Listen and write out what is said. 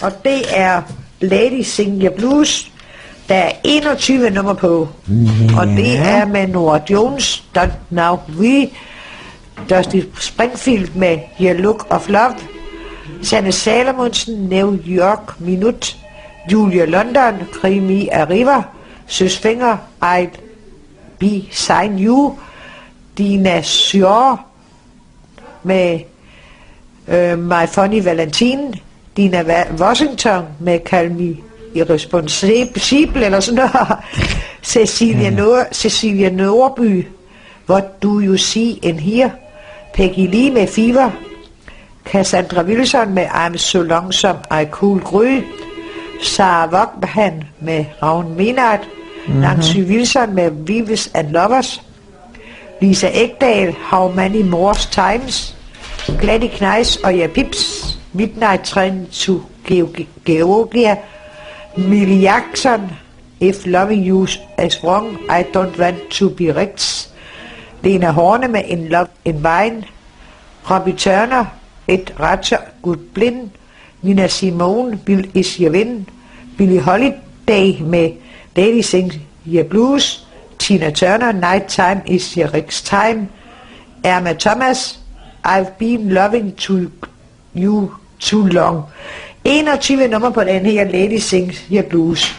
Og det er Lady Sing Your Blues. Der er 21 nummer på. Og det er med Norah Jones, Don't Know We, Dusty Springfield med Your Look of Love, Sanne Salomonsen, New York Minute, Julia London, Krimi Arriva, Søs Finger, I'd Be Sign You, Dina Sjore med My Funny Valentine, Dina Washington med Call Me Irresponsible eller sådan noget, Cecilia Nørby, What Do You See in Here, Peggy Lee med Fever, Cassandra Wilson med I'm So Lonesome I Could Gry, Sarah Vaughan med Ravn Minard, Nancy Wilson med Vives and Lovers, Lisa Ekdahl, How Many More Times, Gladys Knies og Ja Pips, Midnight Train to Georgia, Millie Jackson, If Loving You Is Wrong, I Don't Want To Be Rich, Lena Horne med In Love in Wine, Robbie Turner, Et Ratcher Good Blind, Nina Simone, Bill Is Your Win, Billie Holiday med Lady Sing Your Blues, Tina Turner, Night Time Is Your Rich Time, Irma Thomas, I've Been Loving You Too Long. 21 nummer på den her Lady Sing Your Blues.